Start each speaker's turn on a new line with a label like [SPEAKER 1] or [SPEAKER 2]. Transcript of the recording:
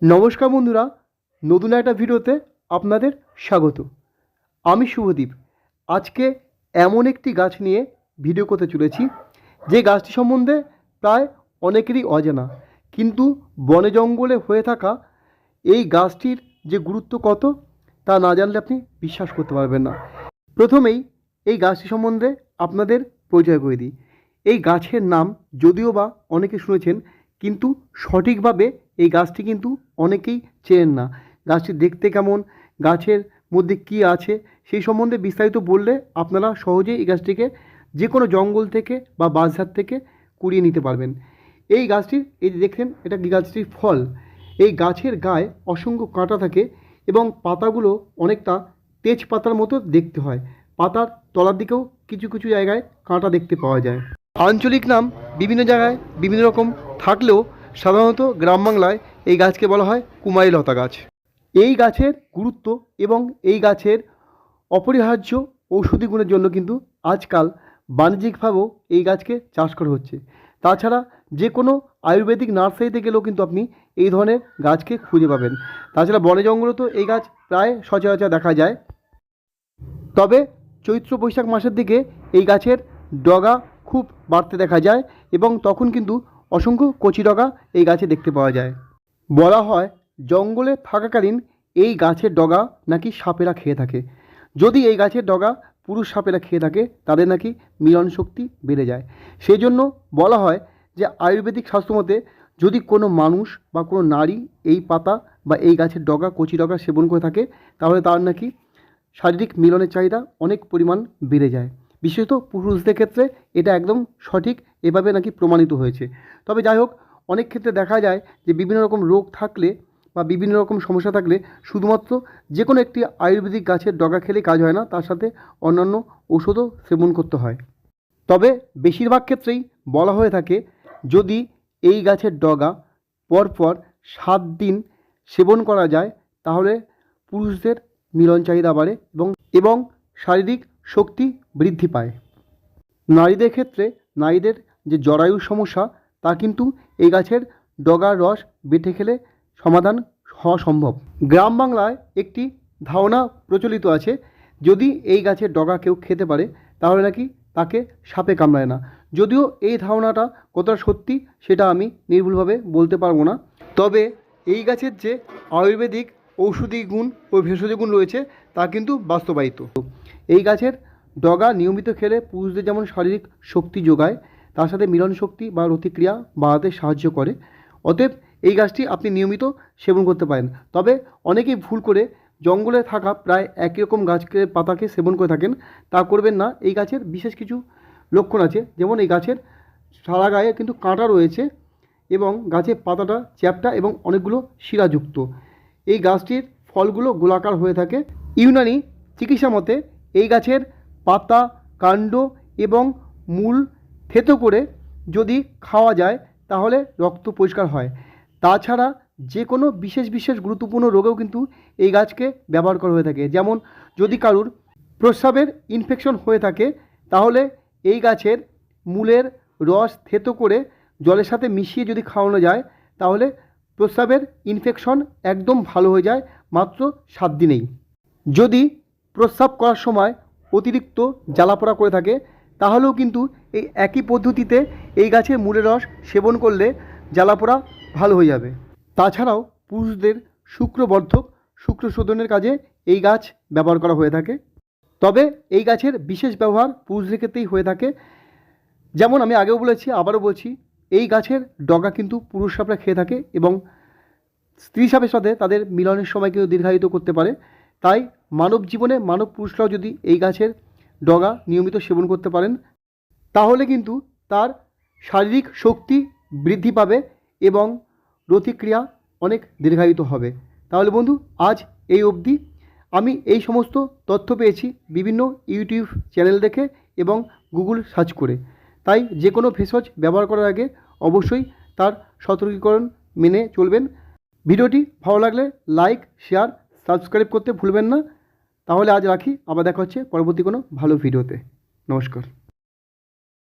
[SPEAKER 1] নমস্কার বন্ধুরা, নতুন একটা ভিডিওতে আপনাদের স্বাগত। আমি শুভদীপ। আজকে এমন একটি গাছ নিয়ে ভিডিও করতে চলেছি যে গাছটি সম্বন্ধে প্রায় অনেকেরই অজানা, কিন্তু বনে জঙ্গলে হয়ে থাকা এই গাছটির যে গুরুত্ব কত তা না জানলে আপনি বিশ্বাস করতে পারবেন না। প্রথমেই এই গাছটি সম্বন্ধে আপনাদের পরিচয় করে দিই। এই গাছের নাম যদিও বা অনেকে শুনেছেন, কিন্তু সঠিকভাবে এই গাছটি কিন্তু অনেকেই চেনেন না। গাছটি দেখতে কেমন, গাছের মধ্যে কি আছে সেই সম্বন্ধে বিস্তারিত বললে আপনারা সহজেই এই গাছটিকে যে কোনো জঙ্গল থেকে বা বাঁশঝাড় থেকে কুড়িয়ে নিতে পারবেন। এই গাছটির এই যে দেখছেন, এটা গাছটির ফল। এই গাছের গায়ে অসংখ্য কাঁটা থাকে এবং পাতাগুলো অনেকটা তেজপাতার মতো দেখতে হয়। পাতার তলার দিকেও কিছু কিছু জায়গায় কাঁটা দেখতে পাওয়া যায়। আঞ্চলিক নাম বিভিন্ন জায়গায় বিভিন্ন রকম থাকলেও সাধারণত গ্রাম বাংলায় এই গাছকে বলা হয় কুমারী লতা গাছ। এই গাছের গুরুত্ব এবং এই গাছের অপরিহার্য ঔষধি গুণের জন্য কিন্তু আজকাল বাণিজ্যিকভাবেও এই গাছকে চাষ করা হচ্ছে। তাছাড়া যে কোনো আয়ুর্বেদিক নার্সারিতে গেলেও কিন্তু আপনি এই ধরনের গাছকে খুঁজে পাবেন। তাছাড়া বনে জঙ্গলে তো এই গাছ প্রায় সচরাচর দেখা যায়। তবে চৈত্র বৈশাখ মাসের দিকে এই গাছের ডগা খুব বাড়তে দেখা যায় এবং তখন কিন্তু অসংখ্য কচি ডগা এই গাছে দেখতে পাওয়া যায়। বলা হয় জঙ্গলে থাকাকালীন এই গাছের ডগা নাকি সাপেরা খেয়ে থাকে। যদি এই গাছের ডগা পুরুষ সাপেরা খেয়ে থাকে তাদের নাকি মিলন শক্তি বেড়ে যায়। সেই জন্য বলা হয় যে আয়ুর্বেদিক শাস্ত্রমতে যদি কোনো মানুষ বা কোনো নারী এই পাতা বা এই গাছের ডগা কচি ডগা সেবন করে থাকে তাহলে তার নাকি শারীরিক মিলনের চাহিদা অনেক পরিমাণ বেড়ে যায়। বিশেষত পুরুষদের ক্ষেত্রে এটা একদম সঠিক, এভাবে নাকি প্রমাণিত হয়েছে। তবে যাই হোক, অনেক ক্ষেত্রে দেখা যায় যে বিভিন্ন রকম রোগ থাকলে বা বিভিন্ন রকম সমস্যা থাকলে শুধুমাত্র যে কোনো একটি আয়ুর্বেদিক গাছের ডগা খেলেই কাজ হয় না, তার সাথে অন্যান্য ওষুধও সেবন করতে হয়। তবে বেশিরভাগ ক্ষেত্রেই বলা হয়ে থাকে যদি এই গাছের ডগা পরপর 7 দিন সেবন করা যায় তাহলে পুরুষদের মিলন চাহিদা বাড়ে এবং শারীরিক শক্তি বৃদ্ধি পায়। নারীদের ক্ষেত্রে নারীদের যে জরায়ুর সমস্যা তা কিন্তু এই গাছের ডগার রস বেটে খেলে সমাধান হওয়া সম্ভব। গ্রাম বাংলায় একটি ধারণা প্রচলিত আছে, যদি এই গাছের ডগা কেউ খেতে পারে তাহলে নাকি তাকে সাপে কামড়ায় না। যদিও এই ধারণাটা কতটা সত্যি সেটা আমি নির্ভুলভাবে বলতে পারবো না। তবে এই গাছের যে আয়ুর্বেদিক ঔষধি গুণ ও ভেষজ গুণ রয়েছে তা কিন্তু বাস্তবায়িত। এই গাছের ডগা নিয়মিত খেলে পুরুষদের যেমন শারীরিক শক্তি যোগায়, তার সাথে মিলন শক্তি বা রতিক্রিয়া বাড়াতে সাহায্য করে। অতএব এই গাছটি আপনি নিয়মিত সেবন করতে পারেন। তবে অনেকেই ভুল করে জঙ্গলে থাকা প্রায় একই রকম গাছের পাতাকে সেবন করে থাকেন, তা করবেন না। এই গাছের বিশেষ কিছু লক্ষণ আছে, যেমন এই গাছের সারা গায়ে কিন্তু কাঁটা রয়েছে এবং গাছের পাতাটা চ্যাপ্টা এবং অনেকগুলো শিরাযুক্ত। এই গাছটির ফলগুলো গোলাকার হয়ে থাকে। ইউনানি চিকিৎসা মতে এই গাছের পাতা, কাণ্ড এবং মূল থেতো করে যদি খাওয়া যায় তাহলে রক্ত পরিষ্কার হয়। তাছাড়া যে কোনো বিশেষ গুরুত্বপূর্ণ রোগেও কিন্তু এই গাছকে ব্যবহার করা হয়ে থাকে। যেমন যদি কারুর প্রস্রাবের ইনফেকশন হয়ে থাকে তাহলে এই গাছের মূলের রস থেতো করে জলের সাথে মিশিয়ে যদি খাওয়ানো যায় তাহলে প্রস্রাবের ইনফেকশন একদম ভালো হয়ে যায় মাত্র 7 দিনেই। যদি প্রস্রাব করার সময় অতিরিক্ত জ্বালাপোড়া করে থাকে তাহলেও কিন্তু এই একই পদ্ধতিতে এই গাছের মূলের রস সেবন করলে জ্বালাপোড়া ভালো হয়ে যাবে। তাছাড়াও পুরুষদের শুক্রবর্ধক, শুক্র শোধনের কাজে এই গাছ ব্যবহার করা হয়ে থাকে। তবে এই গাছের বিশেষ ব্যবহার পুরুষদের ক্ষেত্রেই হয়ে থাকে। যেমন আমি আগেও বলেছি, আবারও বলছি, এই গাছের ডগা কিন্তু পুরুষ সাপরা খেয়ে থাকে এবং স্ত্রী সাপের সাথে তাদের মিলনের সময় কিন্তু দীর্ঘায়িত করতে পারে। তাই মানব জীবনে মানব পুরুষরাও যদি এই গাছের ডগা নিয়মিত সেবন করতে পারেন তাহলে কিন্তু তার শারীরিক শক্তি বৃদ্ধি পাবে এবং রতিক্রিয়া অনেক দীর্ঘায়িত হবে। তাহলে বন্ধু, আজ এই অবধি। আমি এই সমস্ত তথ্য পেয়েছি বিভিন্ন ইউটিউব চ্যানেল দেখে এবং গুগল সার্চ করে। তাই যে কোনো ভেষজ ব্যবহার করার আগে অবশ্যই তার সতর্কীকরণ মেনে চলবেন। ভিডিওটি ভালো লাগলে লাইক, শেয়ার, সাবস্ক্রাইব করতে ভুলবেন না। তাহলে আজ রাখি, আবার দেখা হচ্ছে পরবর্তী কোনো ভালো ভিডিওতে। নমস্কার।